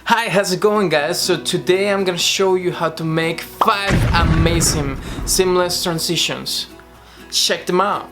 Hi, how's it going, guys? So today I'm gonna show you how to make 5 amazing seamless transitions. Check them out.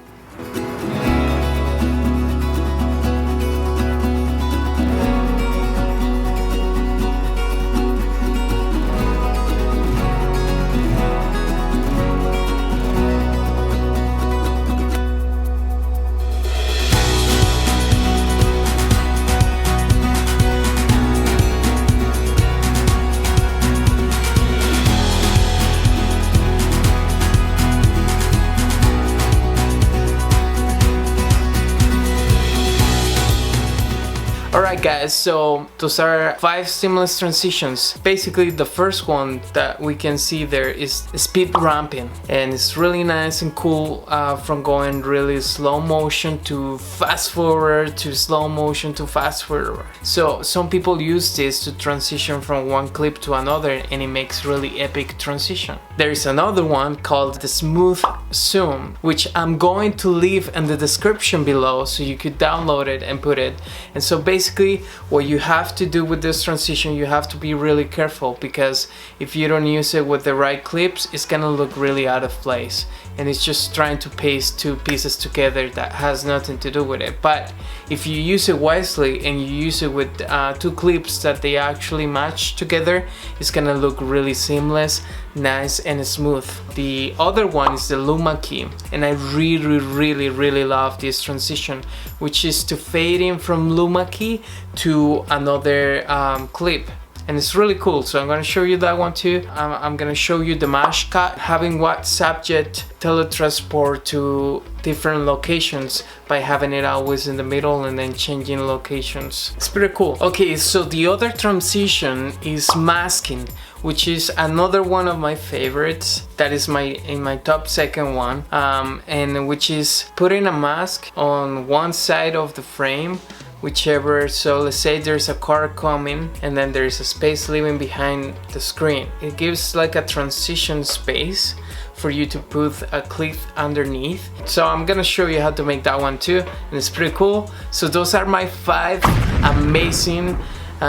Alright guys, so those are 5 seamless transitions. Basically the first one that we can see there is speed ramping, and it's really nice and cool from going really slow motion to fast forward to slow motion to fast forward. So some people use this to transition from one clip to another, and it makes really epic transition. There is another one called the smooth zoom, which I'm going to leave in the description below so you could download it and put it. And so basically what you have to do with this transition, you have to be really careful, because if you don't use it with the right clips, it's gonna look really out of place, and it's just trying to paste 2 pieces together that has nothing to do with it. But if you use it wisely and you use it with 2 clips that they actually match together, it's gonna look really seamless, nice and smooth. The other one is the Luma key, and I really love this transition, which is to fade in from Luma key to another clip, and it's really cool. So I'm going to show you that one too. I'm going to show you the mash cut, having what subject teletransport to different locations by having it always in the middle and then changing locations. It's pretty cool. Okay, so the other transition is masking, which is another one of my favorites. That is in my top second one, and which is putting a mask on one side of the frame, whichever. So let's say there's a car coming and then there's a space leaving behind the screen. It gives like a transition space for you to put a clip underneath. So I'm gonna show you how to make that one too, and it's pretty cool. So those are my 5 amazing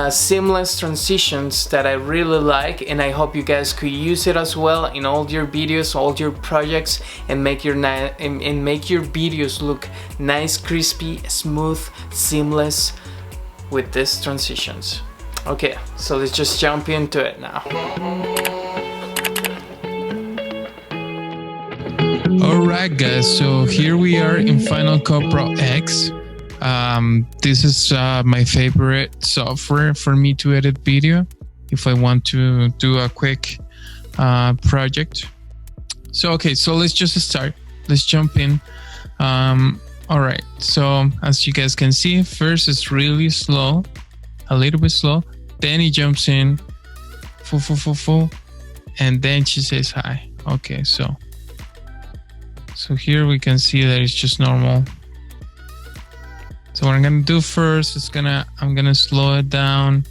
seamless transitions that I really like, and I hope you guys could use it as well in all your videos, all your projects, and make your videos look nice, crispy, smooth, seamless with these transitions. Okay, so let's just jump into it now. Alright guys, so here we are in Final Cut Pro X. This is my favorite software for me to edit video if I want to do a quick project. So okay, so let's just start. Let's jump in. Alright, so as you guys can see, first it's really slow, a little bit slow, then he jumps in full, and then she says hi. Okay, so here we can see that it's just normal. So what I'm gonna do first is I'm gonna slow it down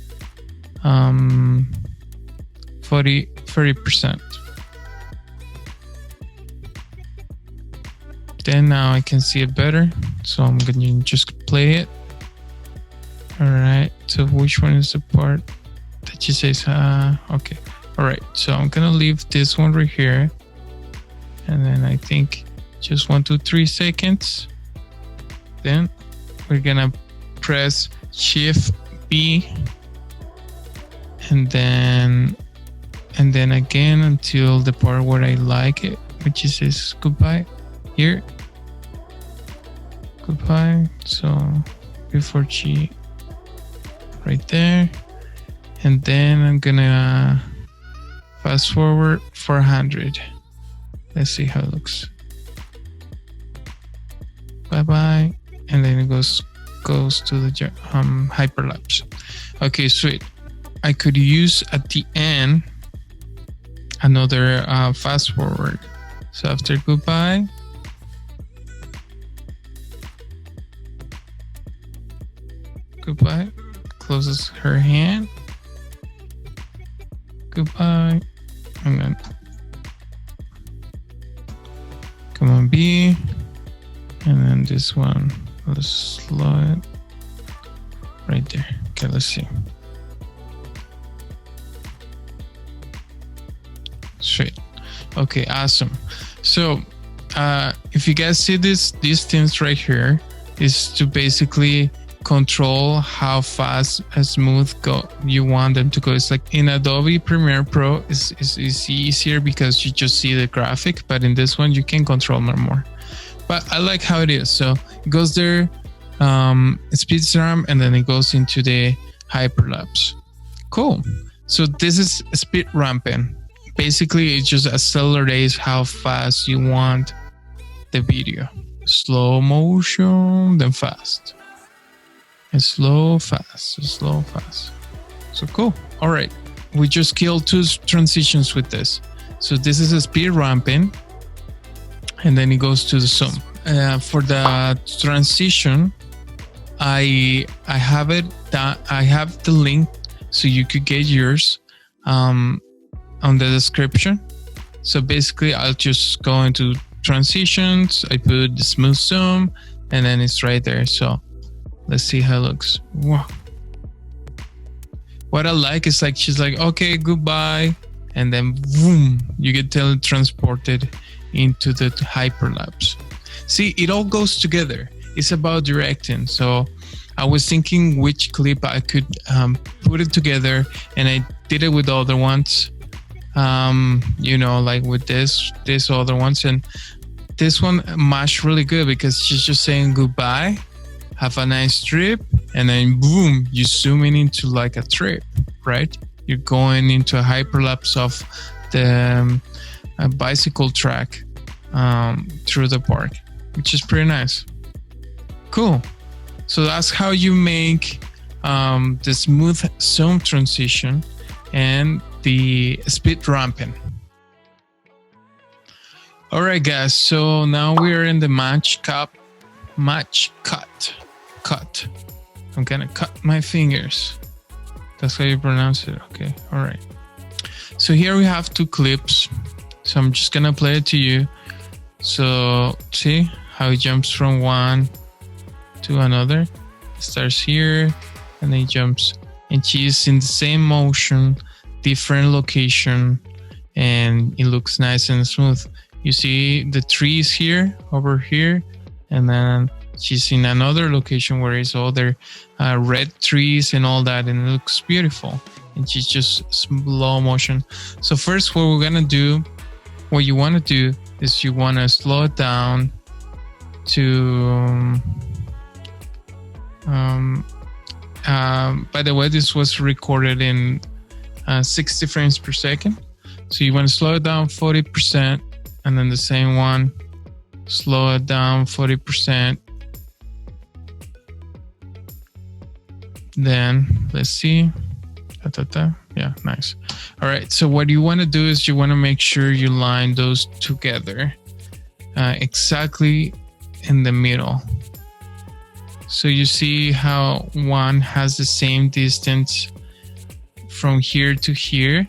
40%. Then now I can see it better, so I'm gonna just play it. Alright, so which one is the part that she says okay. Alright, so I'm gonna leave this one right here, and then I think just 1 to 3 seconds. Then we're gonna press Shift B, and then again until the part where I like it, which is says goodbye here. Goodbye. So before G right there, and then I'm gonna fast forward 400. Let's see how it looks. Bye bye. And then it goes to the hyperlapse. Okay, sweet. I could use at the end another fast forward. So after goodbye, closes her hand, goodbye, and then come on B, and then this one. Let's slow it right there. Okay, let's see. Sweet. Okay, awesome. So if you guys see these things right here, is to basically control how fast and smooth you want them to go. It's like in Adobe Premiere Pro is easier because you just see the graphic, but in this one you can control more. But I like how it is. So it goes there, speeds ramp, and then it goes into the hyperlapse. Cool. So this is speed ramping. Basically, it just accelerates how fast you want the video. Slow motion, then fast. And slow, fast, slow, fast. So cool. All right. We just killed 2 transitions with this. So this is a speed ramping, and then it goes to the zoom. For the transition, I have it that I have the link so you could get yours on the description. So basically, I'll just go into transitions. I put the smooth zoom, and then it's right there. So let's see how it looks. Wow. What I like is like she's like, okay, goodbye, and then boom, you get teletransported into the hyperlapse. See, it all goes together. It's about directing. So I was thinking which clip I could put it together, and I did it with other ones. Like with this other ones, and this one mashed really good because she's just saying goodbye, have a nice trip, and then boom, you zoom into like a trip, right? You're going into a hyperlapse of the bicycle track through the park, which is pretty nice. Cool. So that's how you make the smooth zoom transition and the speed ramping. All right, guys. So now we are in the match cut. I'm gonna cut my fingers. That's how you pronounce it. Okay. All right. So here we have 2 clips. So I'm just gonna play it to you. So see how it jumps from one to another. It starts here and then it jumps, and she's in the same motion, different location, and it looks nice and smooth. You see the trees here, over here, and then she's in another location where it's all their red trees and all that, and it looks beautiful. And she's just slow motion. So first, what you want to do is you want to slow it down to. By the way, this was recorded in 60 frames per second. So you want to slow it down 40%, and then the same one, slow it down 40%. Then let's see. Yeah, nice. All right. So what you want to do is you want to make sure you line those together exactly in the middle. So you see how one has the same distance from here to here,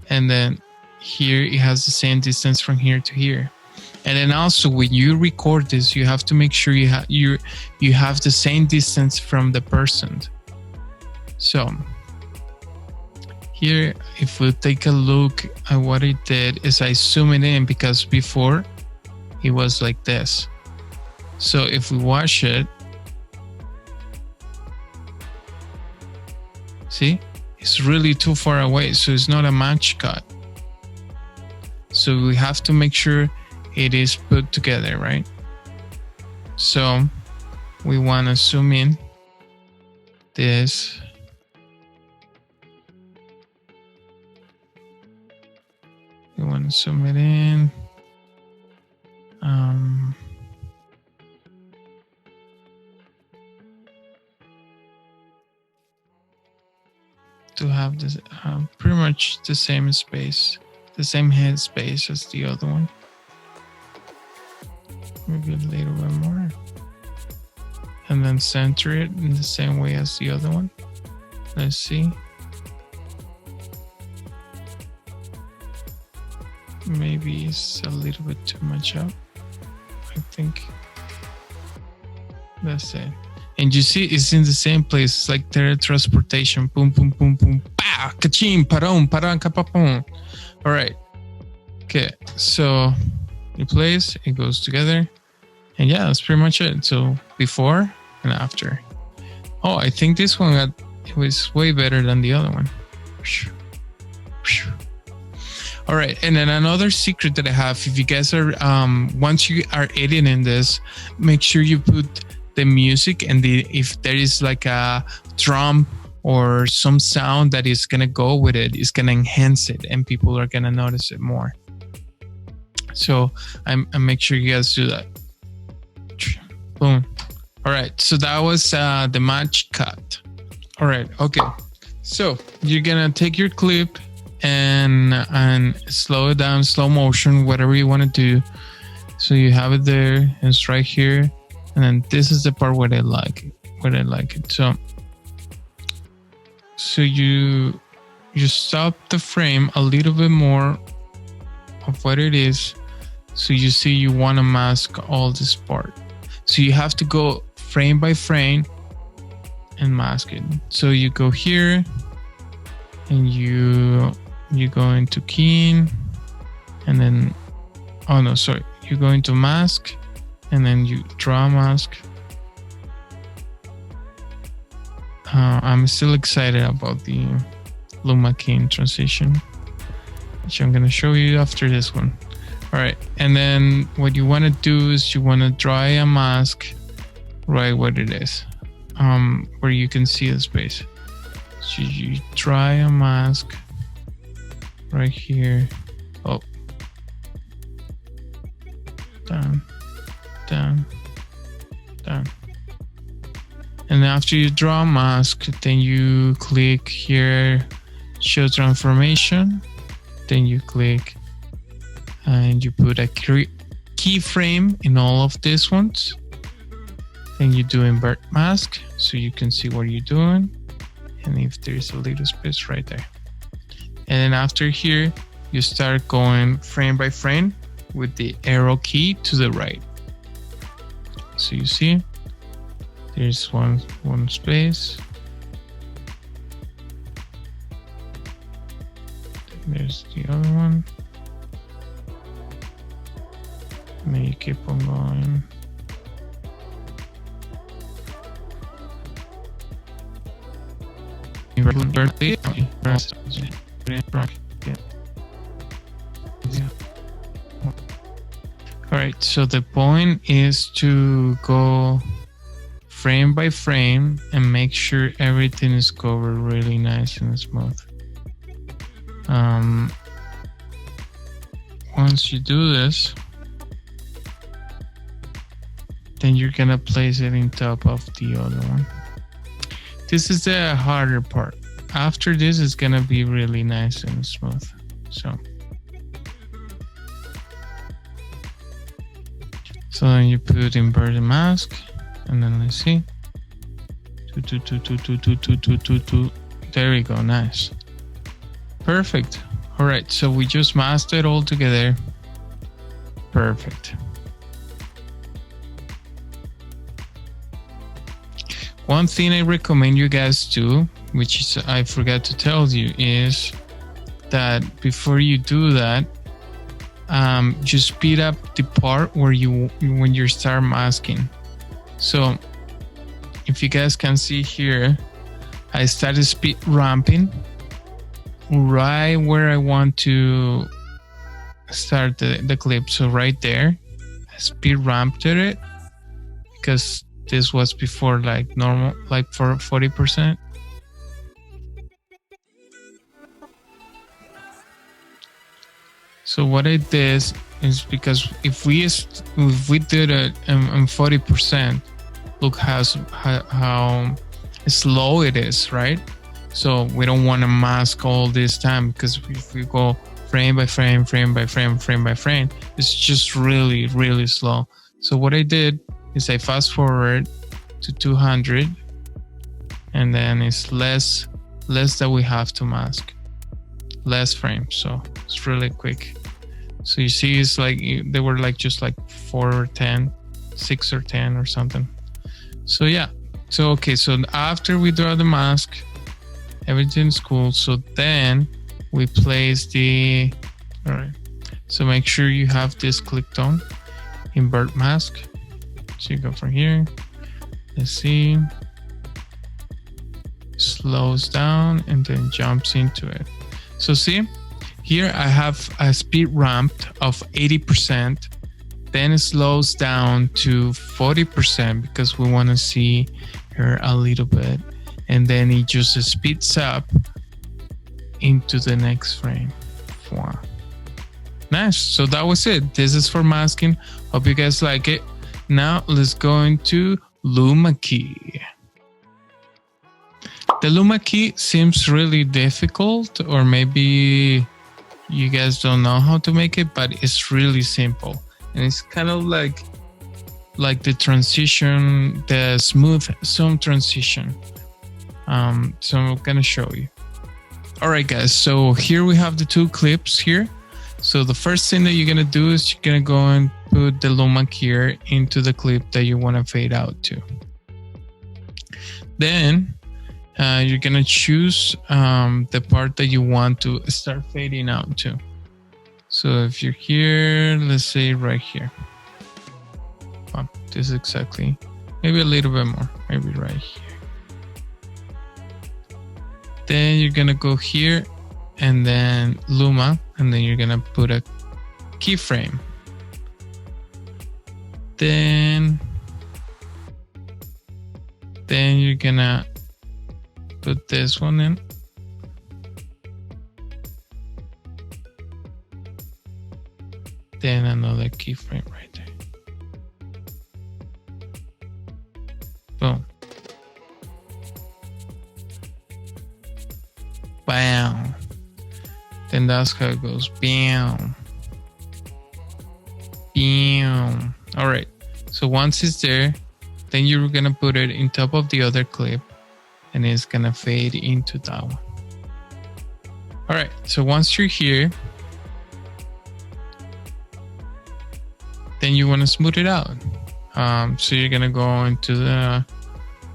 and then here it has the same distance from here to here. And then also when you record this, you have to make sure you have the same distance from the person. So here, if we take a look at what it did, is I zoom it in, because before it was like this. So if we watch it, see, it's really too far away, so it's not a match cut. So we have to make sure it is put together, right? So we want to zoom in this. We want to zoom it in. To have this pretty much the same space, the same head space as the other one. Maybe a little bit more. And then center it in the same way as the other one. Let's see. Maybe it's a little bit too much up. I think that's it. And you see, it's in the same place. It's like teletransportation. Boom, boom, boom, boom. Pow! Kachim! Parom! Param! Kapapum! All right. Okay, so you place, it goes together. And yeah, that's pretty much it. So before and after. Oh, I think this one it was way better than the other one. All right, and then another secret that I have, if you guys are once you are editing this, make sure you put the music and if there is like a drum or some sound that is gonna go with it, it's gonna enhance it and people are gonna notice it more. So I make sure you guys do that. Boom. All right, so that was the match cut. All right, okay. So you're gonna take your clip and slow it down, slow motion, whatever you want to do. So you have it there, and it's right here. And then this is the part where I like it. So you stop the frame a little bit more of what it is. So you see you want to mask all this part. So you have to go frame by frame and mask it. So you go here and you go into keying and then, oh no, sorry. You go into mask and then you draw mask. I'm still excited about the Luma keying transition, which I'm going to show you after this one. All right, and then what you want to do is you want to draw a mask right where it is, where you can see the space. So you draw a mask right here. Oh, down, down, down. And after you draw a mask, then you click here, show transformation. Then you click and you put a keyframe in all of these ones. Then you do invert mask so you can see what you're doing. And if there's a little space right there. And then after here, you start going frame by frame with the arrow key to the right. So you see, there's one space. There's the other one. And then you keep on going. All right, so the point is to go frame by frame and make sure everything is covered really nice and smooth. Once you do this, then you're gonna place it in top of the other one. This is the harder part. After this, it's gonna be really nice and smooth. So then you put inverted mask, and then let's see. There we go, nice. Perfect. All right, so we just masked it all together. Perfect. One thing I recommend you guys do, which is I forgot to tell you, is that before you do that, just speed up the part where when you start masking. So if you guys can see here, I started speed ramping right where I want to start the clip. So right there, I speed ramped it because this was before like normal, like for 40%. So what I did is because if we did it in 40%, look how slow it is, right? So we don't want to mask all this time, because if we go frame by frame, frame by frame, frame by frame, it's just really, really slow. So what I did is I fast forward to 200, and then it's less that we have to mask, less frames. So it's really quick. So you see, it's like they were like just like 4 or 10, 6 or 10 or something. So yeah. So okay. So after we draw the mask, everything's cool. So then we place the, all right. So make sure you have this clicked on, invert mask. So you go from here, let's see, slows down and then jumps into it. So see, here I have a speed ramp of 80%, then it slows down to 40% because we want to see her a little bit, and then it just speeds up into the next frame. Wow. Nice. So that was it. This is for masking. Hope you guys like it. Now let's go into Luma key. The Luma key seems really difficult, or maybe you guys don't know how to make it, but it's really simple. And it's kind of like the transition, the smooth zoom transition. So I'm gonna show you. All right, guys. So here we have the two clips here. So the first thing that you're gonna do is you're gonna go and put the Luma key into the clip that you want to fade out to. Then you're gonna choose the part that you want to start fading out to. So if you're here, let's say right here. This is exactly, maybe a little bit more, maybe right here. Then you're gonna go here and then Luma, and then you're gonna put a keyframe. Then you're gonna put this one in. Then another keyframe right there. Boom. Bam. Then that's how it goes. Bam. Bam. All right. So once it's there, then you're gonna put it in top of the other clip, and it's gonna fade into that one. All right. So once you're here, then you want to smooth it out. So you're gonna go into the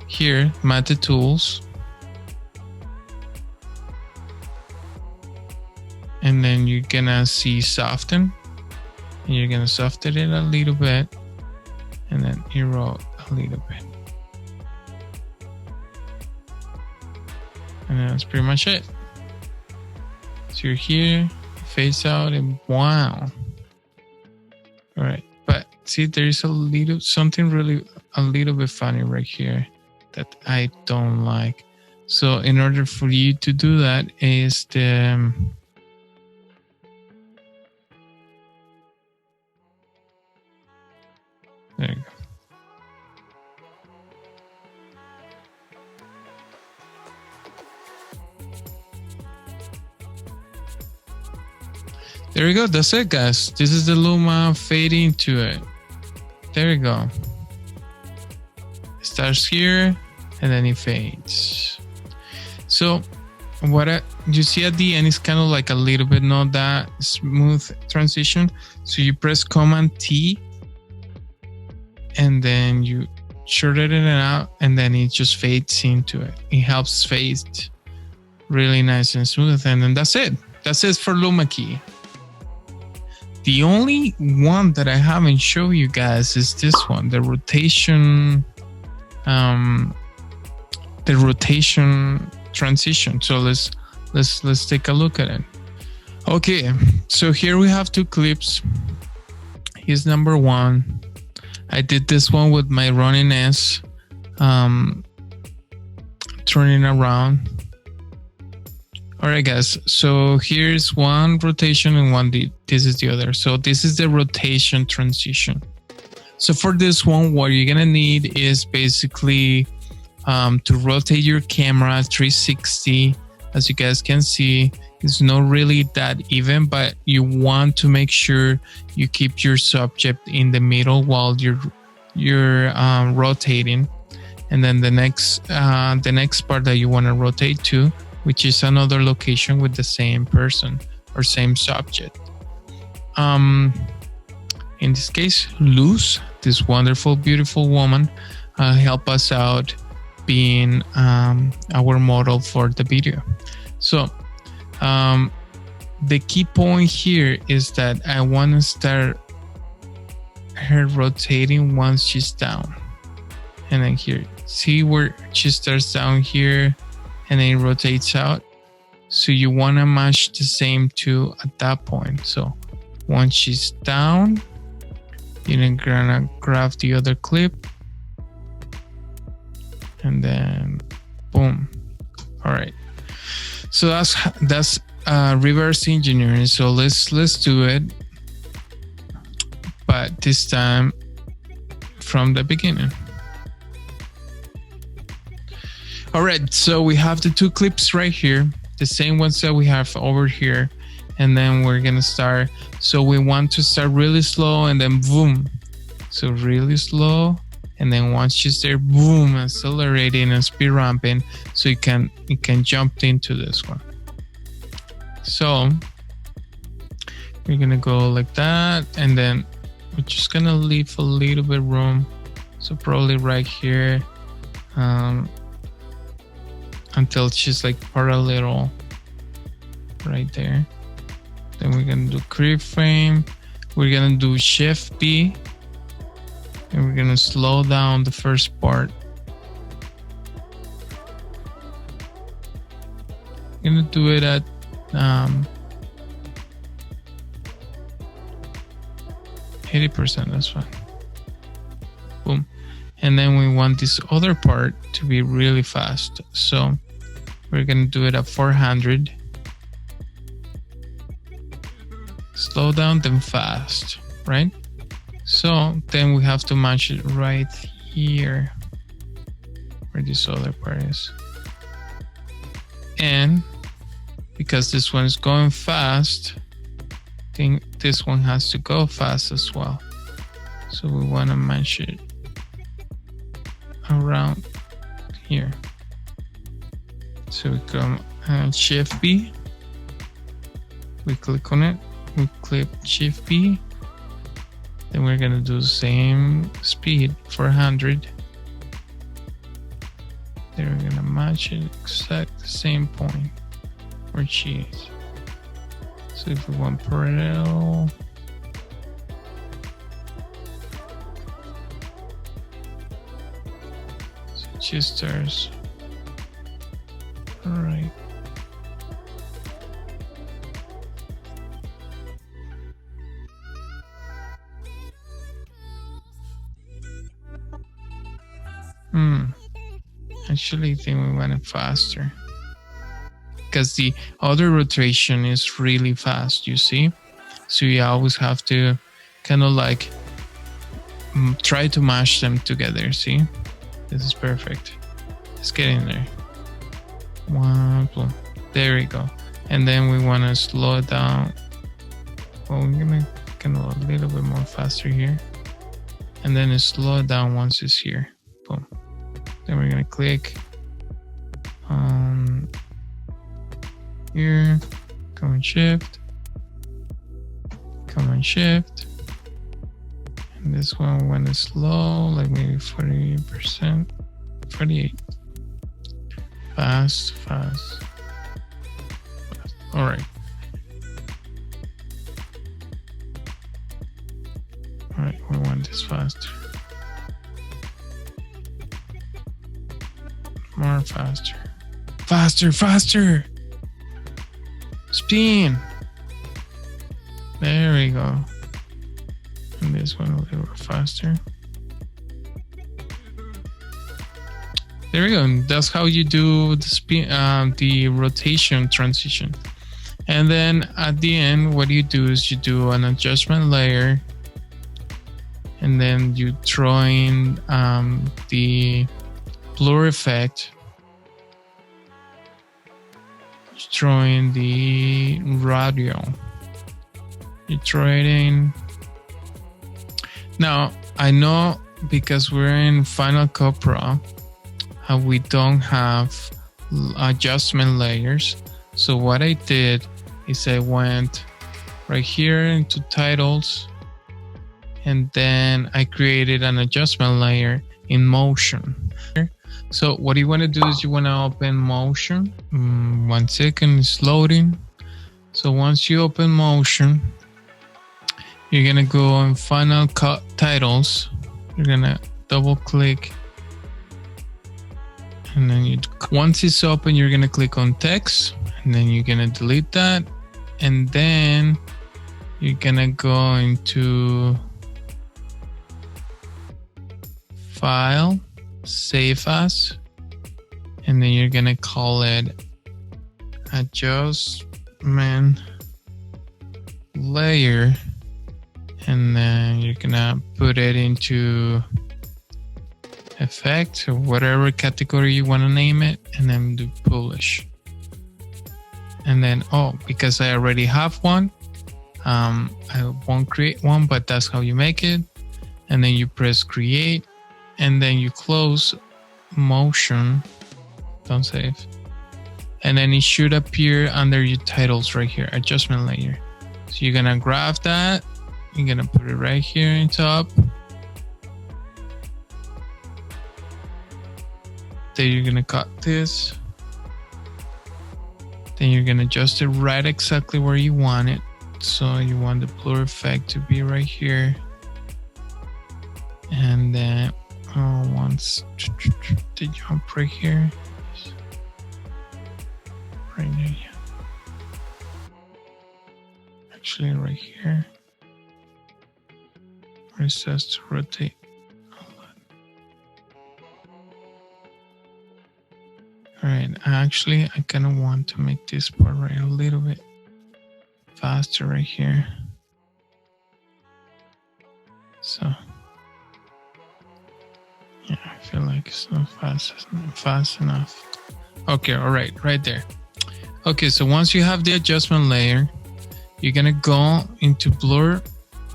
here, matte tools, and then you're gonna see soften, and you're gonna soften it a little bit, and then erode a little bit, and that's pretty much it. So you're here, face out, and wow. All right. See, there's something really a little bit funny right here that I don't like. So in order for you to do that is the there you go. There we go. That's it, guys. This is the Luma fading to it. There we go. It starts here and then it fades. So what you see at the end is kind of like a little bit not that smooth transition. So you press Command T and then you shorten it out, and then it just fades into it. It helps fade really nice and smooth. And then that's it. That's it for Luma key. The only one that I haven't shown you guys is this one, the rotation transition. So let's take a look at it. Okay, so here we have two clips. Here's number one. I did this one with my Ronin S, turning around. All right, guys. So here's one rotation and this is the other. So this is the rotation transition. So for this one, what you're gonna need is basically to rotate your camera 360. As you guys can see, it's not really that even, but you want to make sure you keep your subject in the middle while you're rotating. And then the next part that you want to rotate to, which is another location with the same person or same subject. In this case, Luz, this wonderful, beautiful woman, help us out being our model for the video. So the key point here is that I want to start her rotating once she's down. And then here, see where she starts down here and then it rotates out. So you want to match the same two at that point. So once she's down, you're gonna grab the other clip and then boom. All right. So that's reverse engineering. So let's do it, but this time from the beginning. All right, so we have the two clips right here, the same ones that we have over here, and then we're gonna start. So we want to start really slow and then boom. So really slow, and then once she's there, boom, accelerating and speed ramping, so you can jump into this one. So we're gonna go like that, and then we're just gonna leave a little bit room. So probably right here. Until she's like parallel right there. Then we're gonna do creep frame. We're gonna do shift B, and we're gonna slow down the first part. We're gonna do it at 80%, that's fine. Boom. And then we want this other part to be really fast. So we're gonna do it at 400. Slow down, then fast, right? So then we have to match it right here where this other part is. And because this one is going fast, I think this one has to go fast as well. So we want to match it around here. So we come Shift B, we click on it, we click Shift B, then we're gonna do the same speed, 400. Then we're gonna match it exact the same point where she is. So if we want parallel, so she starts. All right. Actually, I think we went it faster because the other rotation is really fast, you see? So you always have to kind of like try to mash them together, see? This is perfect. Let's get in there. One, boom. There we go. And then we want to slow it down. Well, we're gonna kind of a little bit more faster here. And then slow it down once it's here. Boom. Then we're gonna click on here, Command Shift, Command Shift, and this one when it's slow, like maybe 40%, 48. Fast, fast, fast. All right. All right, we want this faster. More faster. Faster, faster. Spin. There we go. And this one a little faster. There we go. And that's how you do the spin, the rotation transition. And then at the end, what you do is you do an adjustment layer, and then you throw in the blur effect, throw in the radio, you throw it in. Now I know because we're in Final Cut Pro, we don't have adjustment layers. So what I did is I went right here into titles, and then I created an adjustment layer in motion. So what you want to do is you want to open motion. 1 second, it's loading. So once you open Motion, you're gonna go on Final Cut Titles. You're gonna double click, and then once it's open, you're gonna click on Text, and then you're gonna delete that, and then you're gonna go into File, Save As, and then you're gonna call it Adjustment Layer, and then you're gonna put it into Effect or whatever category you want to name it, and then do Publish. And then, because I already have one, I won't create one, but that's how you make it. And then you press Create, and then you close Motion. Don't save. And then it should appear under your titles right here, Adjustment Layer. So you're gonna grab that, you're gonna put it right here in top. Then you're gonna cut this. Then you're gonna adjust it right exactly where you want it. So you want the blur effect to be right here. And then once the jump right here. Right there, yeah. Actually right here. Where it says to rotate. Alright, actually I kind of want to make this part right a little bit faster right here. So yeah, I feel like it's not fast enough. Okay, alright, right there. Okay, so once you have the adjustment layer, you're gonna go into blur,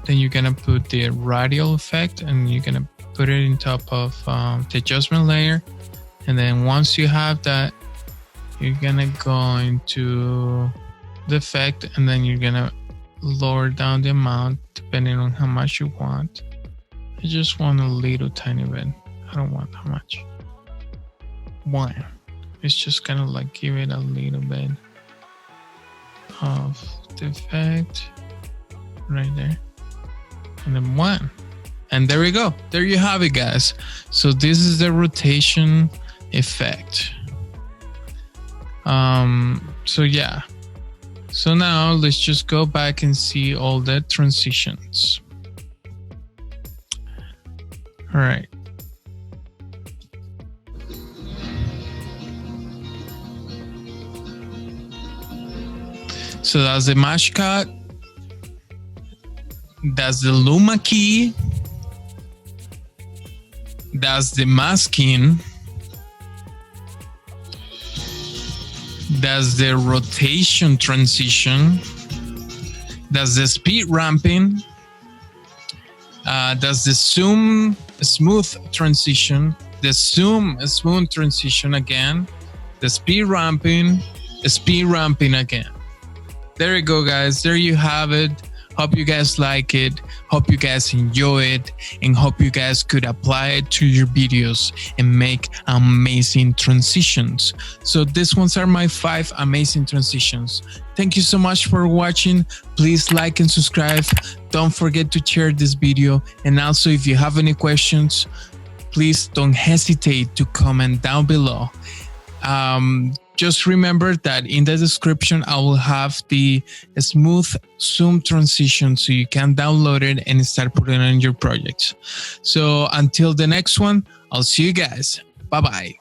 then you're gonna put the radial effect, and you're gonna put it in top of the adjustment layer. And then once you have that, you're gonna go into the effect, and then you're gonna lower down the amount depending on how much you want. I just want a little tiny bit. I don't want that much. One. It's just kind of like give it a little bit of the effect right there. And then one. And there we go. There you have it, guys. So this is the rotation effect. So yeah. So now let's just go back and see all the transitions. All right. So that's the mesh cut. That's the Luma key. That's the masking. That's the rotation transition. That's the speed ramping. That's the zoom smooth transition. The zoom smooth transition again. The speed ramping again. There you go, guys. There you have it. Hope you guys like it. Hope you guys enjoy it, and hope you guys could apply it to your videos and make amazing transitions. So these ones are my 5 amazing transitions. Thank you so much for watching. Please like and subscribe. Don't forget to share this video. And also, if you have any questions, please don't hesitate to comment down below. Just remember that in the description, I will have the smooth zoom transition so you can download it and start putting it on your projects. So until the next one, I'll see you guys. Bye-bye.